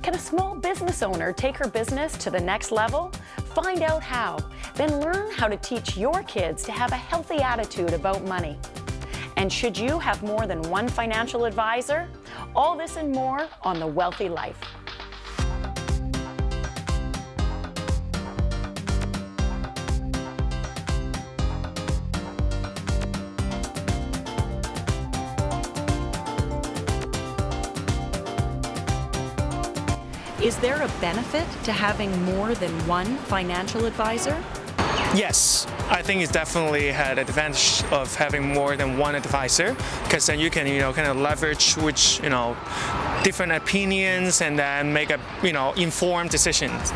Can a small business owner take her business to the next level? Find out how. Then learn how to teach your kids to have a healthy attitude about money. And should you have more than one financial advisor? All this and more on The Wealthy Life. Is there a benefit to having more than one financial advisor? Yes, I think it's definitely had advantage of having more than one advisor, because then you can, kind of leverage which, different opinions and then make a, informed decisions.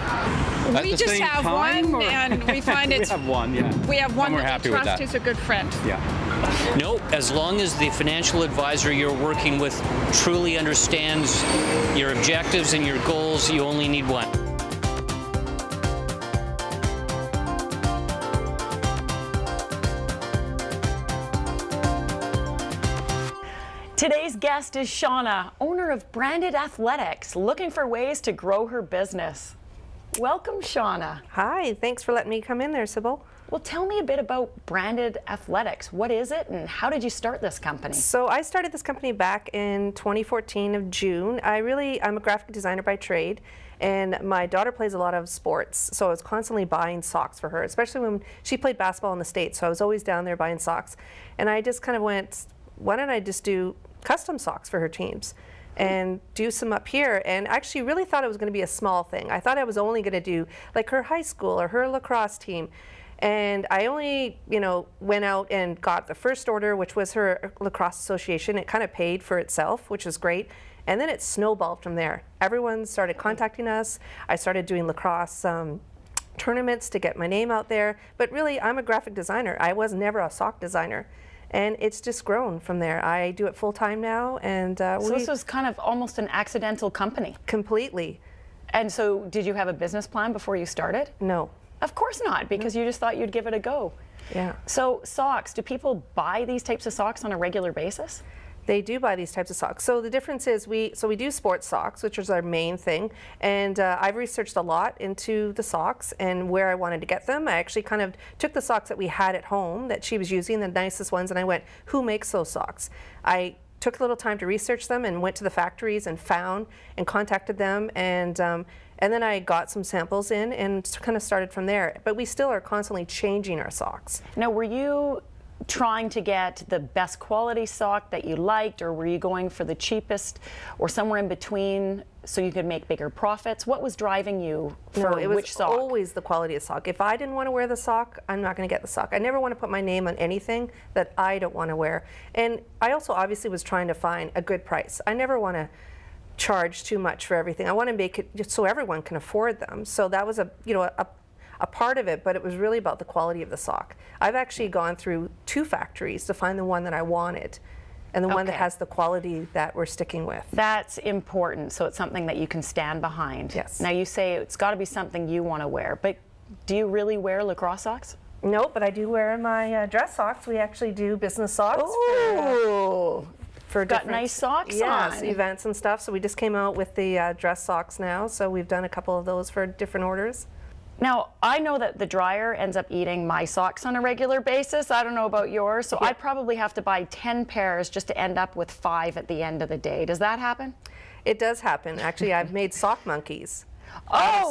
We just have one, and we find it's. We have one, yeah. We have one that we trust is a good friend. Yeah. No, as long as the financial advisor you're working with truly understands your objectives and your goals, you only need one. Today's guest is Shauna, owner of Branded Athletics, looking for ways to grow her business. Welcome, Shauna. Hi, thanks for letting me come in there, Sybil. Well, tell me a bit about Branded Athletics. What is it and how did you start this company? So I started this company back in 2014 of June. I'm a graphic designer by trade, and my daughter plays a lot of sports, so I was constantly buying socks for her, especially when she played basketball in the States, so I was always down there buying socks. And I just kind of went, why don't I just do custom socks for her teams and do some up here? And actually really thought it was going to be a small thing. I thought I was only going to do like her high school or her lacrosse team. And I only, went out and got the first order, which was her lacrosse association. It kind of paid for itself, which was great. And then it snowballed from there. Everyone started contacting us. I started doing lacrosse tournaments to get my name out there. But really, I'm a graphic designer. I was never a sock designer. And it's just grown from there. I do it full time now, and so this was kind of almost an accidental company. Completely. And so, did you have a business plan before you started? No. Of course not, because you just thought you'd give it a go. Yeah. So socks, do people buy these types of socks on a regular basis? They do buy these types of socks. So the difference is we do sports socks, which is our main thing. And I've researched a lot into the socks and where I wanted to get them. I actually kind of took the socks that we had at home that she was using, the nicest ones, and I went, who makes those socks? I took a little time to research them and went to the factories and found and contacted them, and then I got some samples in and kind of started from there. But we still are constantly changing our socks. Now, were you trying to get the best quality sock that you liked, or were you going for the cheapest or somewhere in between so you could make bigger profits? What was driving you for which sock? It was always the quality of sock. If I didn't want to wear the sock, I'm not going to get the sock. I never want to put my name on anything that I don't want to wear. And I also obviously was trying to find a good price. I never want to charge too much for everything. I want to make it just so everyone can afford them. So that was a part of it, but it was really about the quality of the sock. I've actually gone through 2 factories to find the one that I wanted and the one that has the quality that we're sticking with. That's important, so it's something that you can stand behind. Yes. Now you say it's got to be something you want to wear, but do you really wear lacrosse socks? No, but I do wear my dress socks. We actually do business socks. Ooh. For got nice socks on. Yes, events and stuff. So we just came out with the dress socks now. So we've done a couple of those for different orders. Now, I know that the dryer ends up eating my socks on a regular basis. I don't know about yours, so I'd probably have to buy 10 pairs just to end up with 5 at the end of the day. Does that happen? It does happen. Actually, I've made sock monkeys.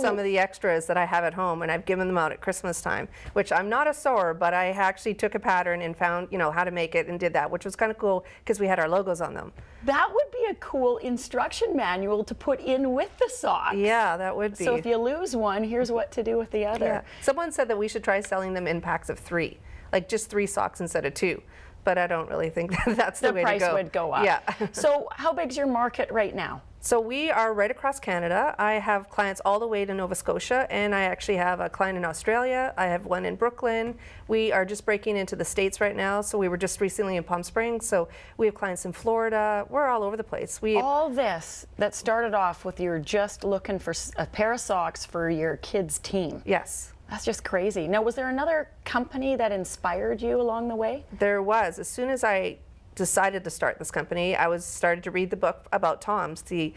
Some of the extras that I have at home, and I've given them out at Christmas time, which I'm not a sewer, but I actually took a pattern and found, how to make it and did that, which was kind of cool because we had our logos on them. That would be a cool instruction manual to put in with the socks. Yeah, that would be. So if you lose one, here's what to do with the other. Yeah. Someone said that we should try selling them in packs of 3, like just 3 socks instead of 2. But I don't really think that's the way to go. The price would go up. Yeah. So how big's your market right now? So we are right across Canada. I have clients all the way to Nova Scotia, and I actually have a client in Australia. I have one in Brooklyn. We are just breaking into the States right now, so we were just recently in Palm Springs, so we have clients in Florida. We're all over the place. All this that started off with you're just looking for a pair of socks for your kids' team. Yes. That's just crazy. Now, was there another company that inspired you along the way? There was. As soon as I decided to start this company, I started to read the book about Tom's, to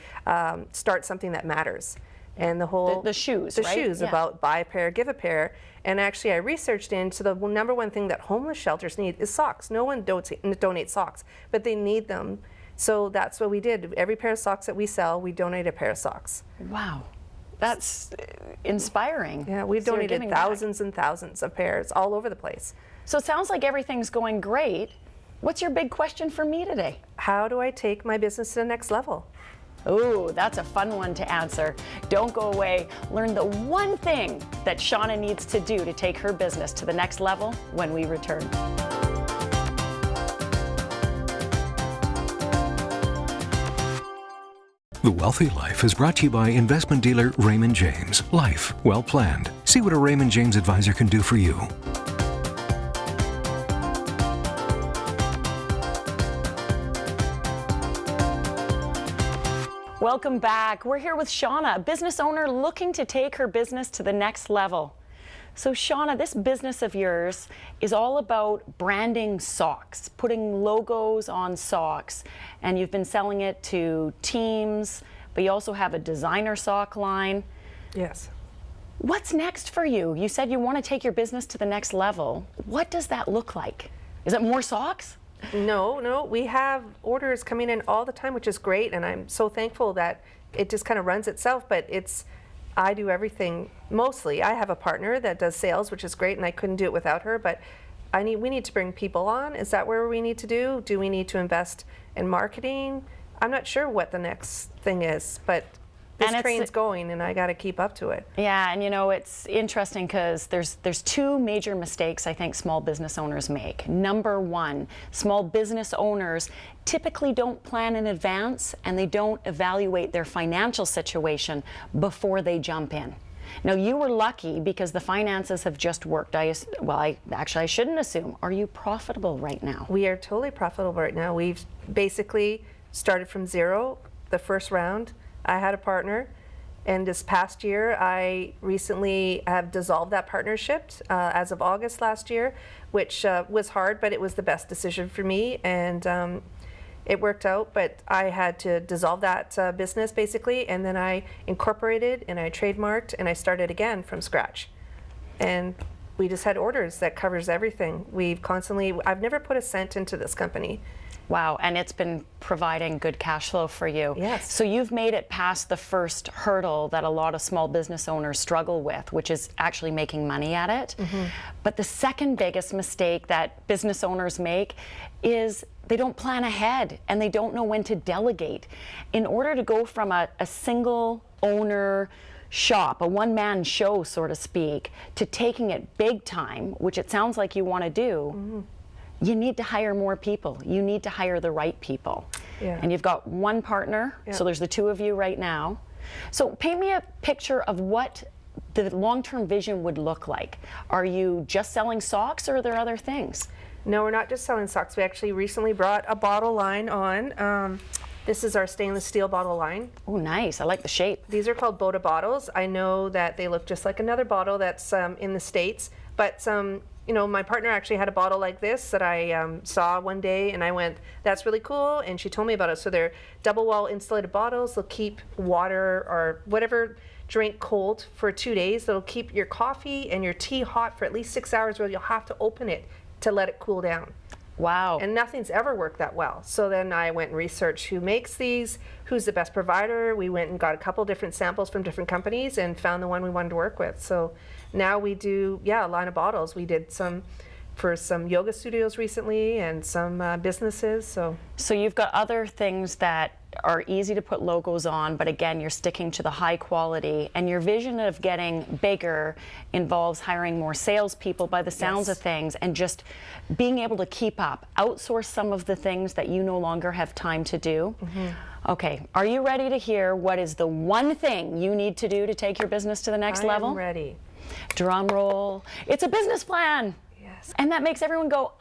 start something that matters. And the whole the shoes, the right? shoes, Yeah. about buy a pair, give a pair. And actually I researched into the number one thing that homeless shelters need is socks. No one donates socks, but they need them. So that's what we did. Every pair of socks that we sell, we donate a pair of socks. Wow. That's inspiring. Yeah, we've So you're donated giving back. thousands and thousands of pairs all over the place. So it sounds like everything's going great. What's your big question for me today? How do I take my business to the next level? Ooh, that's a fun one to answer. Don't go away. Learn the one thing that Shauna needs to do to take her business to the next level when we return. The Wealthy Life is brought to you by investment dealer Raymond James. Life well planned. See what a Raymond James advisor can do for you. Welcome back. We're here with Shauna, a business owner looking to take her business to the next level. So Shauna, this business of yours is all about branding socks, putting logos on socks, and you've been selling it to teams, but you also have a designer sock line. Yes. What's next for you? You said you want to take your business to the next level. What does that look like? Is it more socks? No, we have orders coming in all the time, which is great, and I'm so thankful that it just kind of runs itself, but I do everything mostly. I have a partner that does sales, which is great, and I couldn't do it without her, but we need to bring people on. Is that where we need to do? Do we need to invest in marketing? I'm not sure what the next thing is, but this train's going and I got to keep up to it. Yeah, and you know, it's interesting because there's two major mistakes I think small business owners make. Number one, small business owners typically don't plan in advance and they don't evaluate their financial situation before they jump in. Now, you were lucky because the finances have just worked. I shouldn't assume. Are you profitable right now? We are totally profitable right now. We've basically started from zero the first round. I had a partner, and this past year I recently have dissolved that partnership as of August last year, which was hard, but it was the best decision for me, and it worked out. But I had to dissolve that business basically, and then I incorporated and I trademarked and I started again from scratch. And we just had orders that covers everything. I've never put a cent into this company. Wow, and it's been providing good cash flow for you. Yes. So you've made it past the first hurdle that a lot of small business owners struggle with, which is actually making money at it. Mm-hmm. But the second biggest mistake that business owners make is they don't plan ahead and they don't know when to delegate. In order to go from a single owner shop, a one-man show, so to speak, to taking it big time, which it sounds like you want to do, mm-hmm. You need to hire more people. You need to hire the right people. Yeah. And you've got one partner, so there's the two of you right now. So paint me a picture of what the long-term vision would look like. Are you just selling socks or are there other things? No, we're not just selling socks. We actually recently brought a bottle line on. This is our stainless steel bottle line. Oh, nice. I like the shape. These are called Boda bottles. I know that they look just like another bottle that's in the States, but you know, my partner actually had a bottle like this that I saw one day, and I went, that's really cool, and she told me about it. So they're double wall insulated bottles. They'll keep water or whatever drink cold for 2 days. They'll keep your coffee and your tea hot for at least 6 hours, where you'll have to open it to let it cool down. Wow. And nothing's ever worked that well. So then I went and researched who makes these, who's the best provider. We went and got a couple different samples from different companies and found the one we wanted to work with. So now we do, a line of bottles. We did some for some yoga studios recently and some businesses. So you've got other things that are easy to put logos on, but again, you're sticking to the high quality, and your vision of getting bigger involves hiring more salespeople by the sounds of things, and just being able to keep up, outsource some of the things that you no longer have time to do. Mm-hmm. Okay, are you ready to hear what is the one thing you need to do to take your business to the next level? I'm ready. Drum roll. It's a business plan. Yes. And that makes everyone go,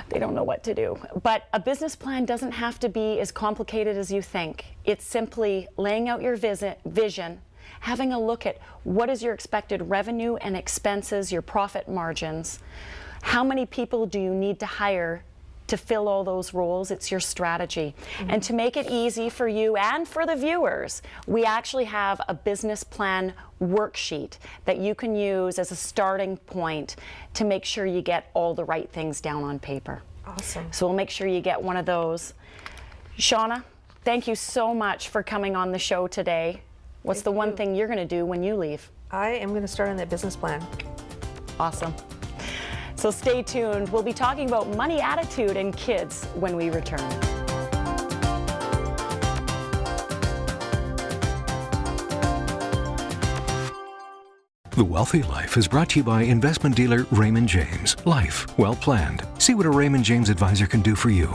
they don't know what to do. But a business plan doesn't have to be as complicated as you think. It's simply laying out your vision, having a look at what is your expected revenue and expenses, your profit margins, how many people do you need to hire to fill all those roles. It's your strategy. And to make it easy for you and for the viewers, we actually have a business plan worksheet that you can use as a starting point to make sure you get all the right things down on paper. Awesome. So we'll make sure you get one of those. Shauna, thank you so much for coming on the show today. What's the one thing you're going to do when you leave? I am going to start on that business plan. Awesome. So stay tuned. We'll be talking about money attitude in kids when we return. The Wealthy Life is brought to you by investment dealer Raymond James. Life well planned. See what a Raymond James advisor can do for you.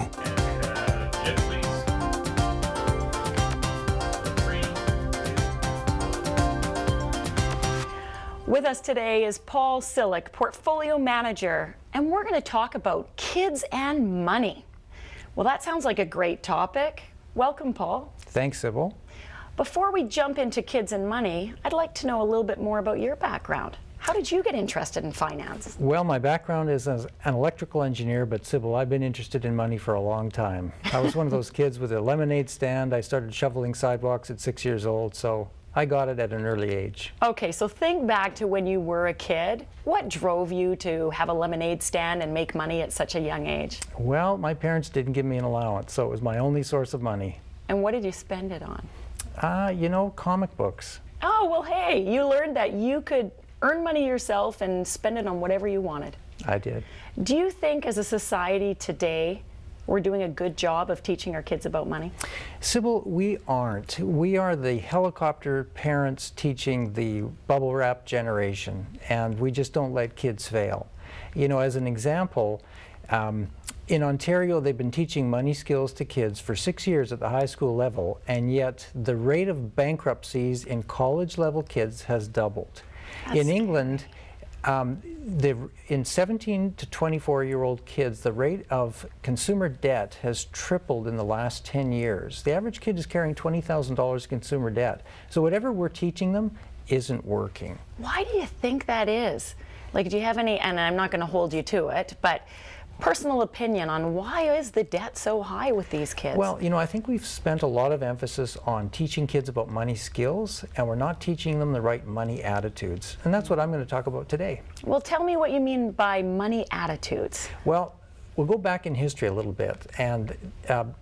With us today is Paul Siluch, Portfolio Manager, and we're going to talk about kids and money. Well, that sounds like a great topic. Welcome, Paul. Thanks, Sybil. Before we jump into kids and money, I'd like to know a little bit more about your background. How did you get interested in finance? Well, my background is as an electrical engineer, but Sybil, I've been interested in money for a long time. I was one of those kids with a lemonade stand. I started shoveling sidewalks at 6 years old, so I got it at an early age. Okay, so think back to when you were a kid. What drove you to have a lemonade stand and make money at such a young age? Well, my parents didn't give me an allowance, so it was my only source of money. And what did you spend it on? You know, comic books. Oh, well, hey, you learned that you could earn money yourself and spend it on whatever you wanted. I did. Do you think as a society today, we're doing a good job of teaching our kids about money? Sybil, we aren't. We are the helicopter parents teaching the bubble wrap generation, and we just don't let kids fail. You know, as an example, in Ontario, they've been teaching money skills to kids for 6 years at the high school level, and yet the rate of bankruptcies in college-level kids has doubled. In England, in 17 to 24-year-old kids, the rate of consumer debt has tripled in the last 10 years. The average kid is carrying $20,000 consumer debt. So whatever we're teaching them isn't working. Why do you think that is? Like, do you have any, and I'm not going to hold you to it, but personal opinion on why is the debt so high with these kids? Well, you know, I think we've spent a lot of emphasis on teaching kids about money skills, and we're not teaching them the right money attitudes. And that's what I'm going to talk about today. Well, tell me what you mean by money attitudes. Well, we'll go back in history a little bit, and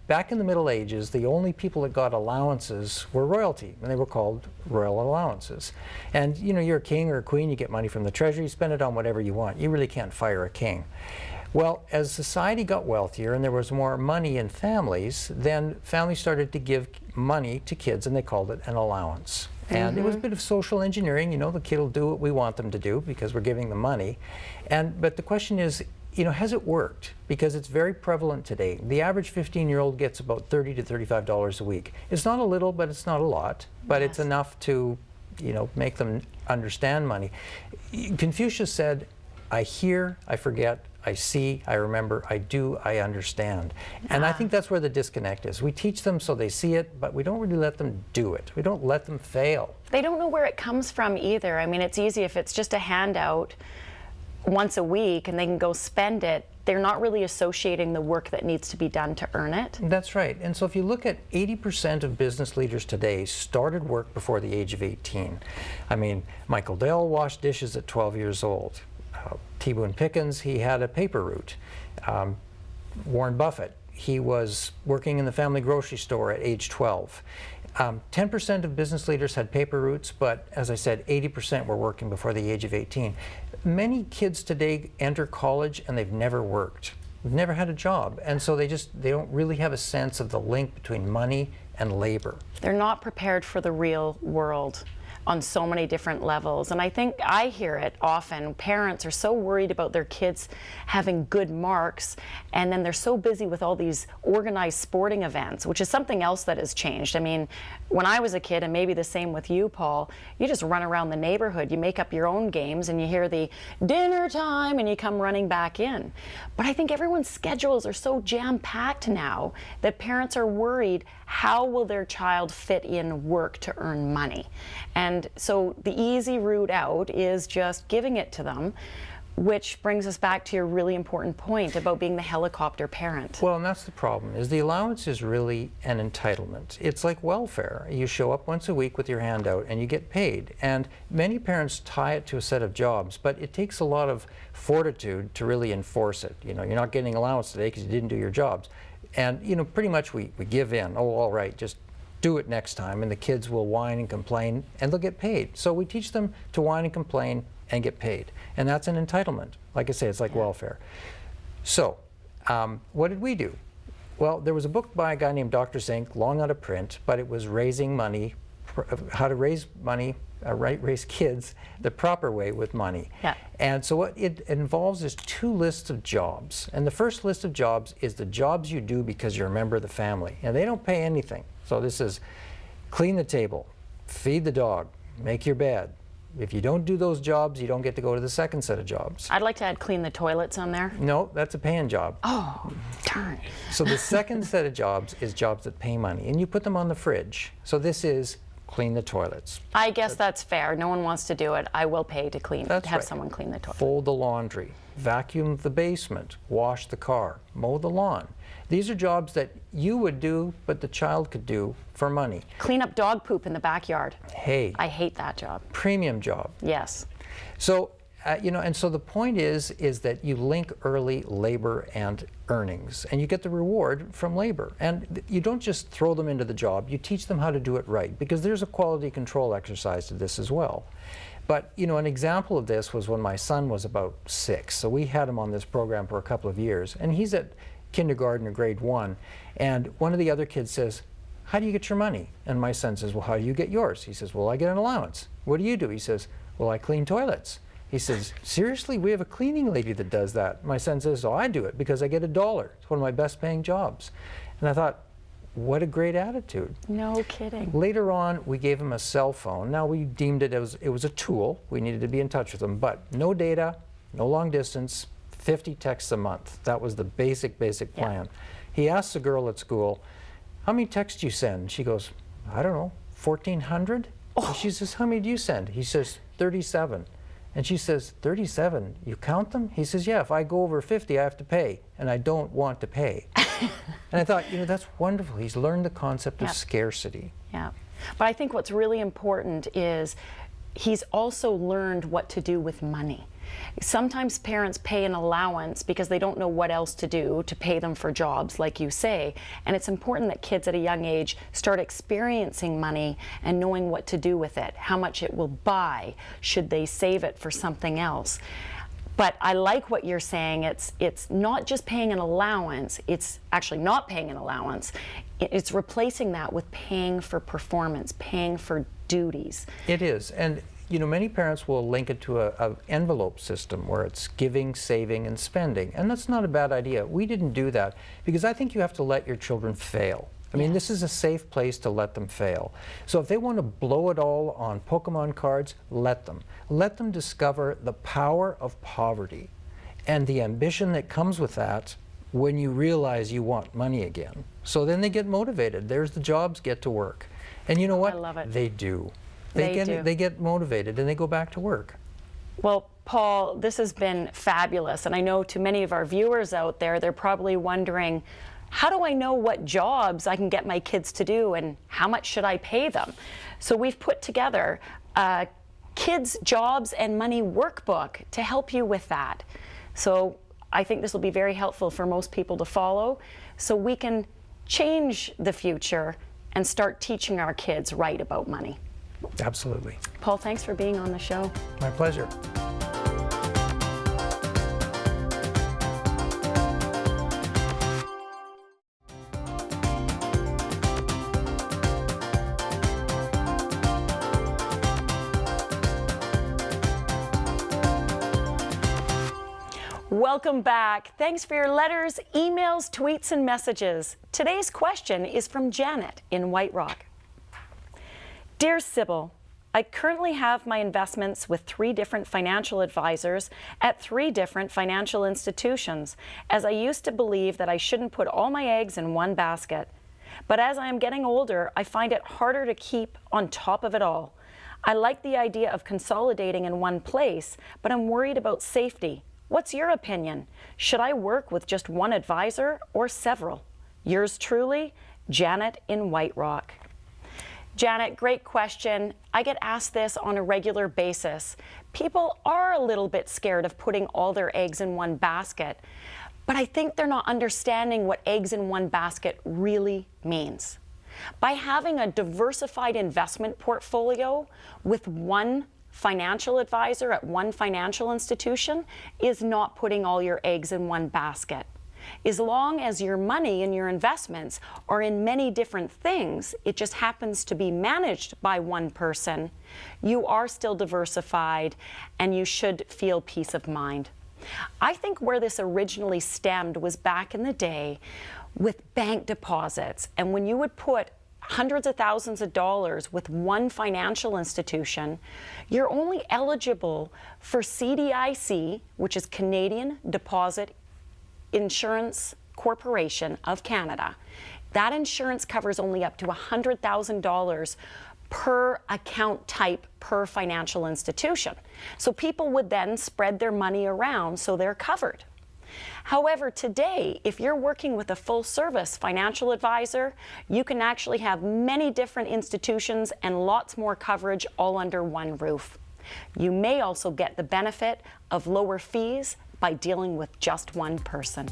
back in the Middle Ages, the only people that got allowances were royalty, and they were called royal allowances. And you know, you're a king or a queen, you get money from the treasury, you spend it on whatever you want. You really can't fire a king. Well, as society got wealthier and there was more money in families, then families started to give money to kids, and they called it an allowance. And it was a bit of social engineering. You know, the kid will do what we want them to do because we're giving them money. But the question is, you know, has it worked? Because it's very prevalent today. The average 15-year-old gets about $30 to $35 a week. It's not a little, but it's not a lot. But it's enough to, you know, make them understand money. Confucius said, I hear, I forget, I see, I remember, I do, I understand. And I think that's where the disconnect is. We teach them so they see it, but we don't really let them do it. We don't let them fail. They don't know where it comes from either. I mean, it's easy if it's just a handout once a week and they can go spend it. They're not really associating the work that needs to be done to earn it. That's right. And so if you look at 80% of business leaders today started work before the age of 18. I mean, Michael Dell washed dishes at 12 years old. T. Boone Pickens, he had a paper route. Warren Buffett, he was working in the family grocery store at age 12. 10% of business leaders had paper routes, but as I said, 80% were working before the age of 18. Many kids today enter college and they've never worked. They've never had a job, and so they don't really have a sense of the link between money and labor. They're not prepared for the real world on so many different levels. And I think I hear it often. Parents are so worried about their kids having good marks, and then they're so busy with all these organized sporting events, which is something else that has changed. I mean, when I was a kid, and maybe the same with you, Paul, you just run around the neighborhood, you make up your own games, and you hear the dinner time, and you come running back in. But I think everyone's schedules are so jam-packed now that parents are worried, how will their child fit in work to earn money? And so the easy route out is just giving it to them. Which brings us back to your really important point about being the helicopter parent. Well, and that's the problem, is the allowance is really an entitlement. It's like welfare. You show up once a week with your hand out and you get paid. And many parents tie it to a set of jobs, but it takes a lot of fortitude to really enforce it. You know, you're not getting allowance today because you didn't do your jobs. And, you know, pretty much we give in. Oh, all right, just do it next time. And the kids will whine and complain and they'll get paid. So we teach them to whine and complain and get paid. And that's an entitlement. Like I say, it's like welfare. So what did we do? Well, there was a book by a guy named Dr. Zink, long out of print, but it was raising money, how to raise money, raise kids the proper way with money. Yeah. And so what it involves is 2 lists of jobs. And the first list of jobs is the jobs you do because you're a member of the family. And they don't pay anything. So this is clean the table, feed the dog, make your bed. If you don't do those jobs, you don't get to go to the second set of jobs. I'd like to add clean the toilets on there. No, that's a paying job. Oh, darn. So the second set of jobs is jobs that pay money, and you put them on the fridge. So this is clean the toilets. I guess that's fair. No one wants to do it. I will pay to clean, That's to have right. someone clean the toilet. Fold the laundry, vacuum the basement, wash the car, mow the lawn. These are jobs that you would do, but the child could do for money. Clean up dog poop in the backyard. Hey, I hate that job. premium job. Yes. So, you know, and so the point is that you link early labor and earnings, and you get the reward from labor. And you don't just throw them into the job, you teach them how to do it right, because there's a quality control exercise to this as well. But, you know, an example of this was when my son was about 6. So we had him on this program for a couple of years, and he's at kindergarten or grade 1, and one of the other kids says, "How do you get your money?" And my son says, "Well, how do you get yours?" He says, "Well, I get an allowance." "What do you do?" He says, "Well, I clean toilets." He says, "Seriously? We have a cleaning lady that does that." My son says, "Oh, I do it because I get $1. It's one of my best paying jobs." And I thought, what a great attitude. No kidding. Later on, we gave him a cell phone. Now, we deemed it as it was a tool. We needed to be in touch with him, but no data, no long distance, 50 texts a month. That was the basic plan. He asks the girl at school, "How many texts do you send?" She goes, "I don't know, 1,400? And she says, "How many do you send?" He says, 37. And she says, 37? You count them? He says, "Yeah, if I go over 50, I have to pay, and I don't want to pay." And I thought, you know, that's wonderful. He's learned the concept of scarcity. Yeah. But I think what's really important is he's also learned what to do with money. Sometimes parents pay an allowance because they don't know what else to do to pay them for jobs, like you say. And it's important that kids at a young age start experiencing money and knowing what to do with it, how much it will buy, should they save it for something else. But I like what you're saying. It's not just paying an allowance, it's actually not paying an allowance. It's replacing that with paying for performance, paying for duties. It is. And you know, many parents will link it to an envelope system where it's giving, saving, and spending. And that's not a bad idea. We didn't do that because I think you have to let your children fail. I mean, this is a safe place to let them fail. So if they want to blow it all on Pokemon cards, let them. Let them discover the power of poverty and the ambition that comes with that when you realize you want money again. So then they get motivated. There's the jobs, get to work. And you know what? I love it. They do. They get motivated and they go back to work. Well, Paul, this has been fabulous. And I know to many of our viewers out there, they're probably wondering, how do I know what jobs I can get my kids to do and how much should I pay them? So we've put together a kids' jobs and money workbook to help you with that. So I think this will be very helpful for most people to follow so we can change the future and start teaching our kids right about money. Absolutely. Paul, thanks for being on the show. My pleasure. Welcome back. Thanks for your letters, emails, tweets, and messages. Today's question is from Janet in White Rock. Dear Sybil, I currently have my investments with 3 different financial advisors at 3 different financial institutions, as I used to believe that I shouldn't put all my eggs in one basket. But as I am getting older, I find it harder to keep on top of it all. I like the idea of consolidating in one place, but I'm worried about safety. What's your opinion? Should I work with just one advisor or several? Yours truly, Janet in White Rock. Janet, great question. I get asked this on a regular basis. People are a little bit scared of putting all their eggs in one basket, but I think they're not understanding what eggs in one basket really means. By having a diversified investment portfolio with one financial advisor at one financial institution is not putting all your eggs in one basket. As long as your money and your investments are in many different things, it just happens to be managed by one person, you are still diversified and you should feel peace of mind. I think where this originally stemmed was back in the day with bank deposits, and when you would put hundreds of thousands of dollars with one financial institution, you're only eligible for CDIC, which is Canadian Deposit Insurance Corporation of Canada. That insurance covers only up to $100,000 per account type per financial institution. So people would then spread their money around so they're covered. However, today, if you're working with a full-service financial advisor, you can actually have many different institutions and lots more coverage all under one roof. You may also get the benefit of lower fees by dealing with just one person.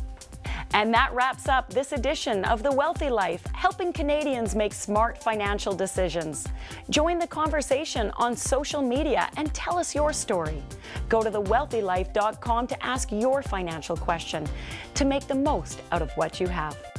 And that wraps up this edition of The Wealthy Life, helping Canadians make smart financial decisions. Join the conversation on social media and tell us your story. Go to thewealthylife.com to ask your financial question to make the most out of what you have.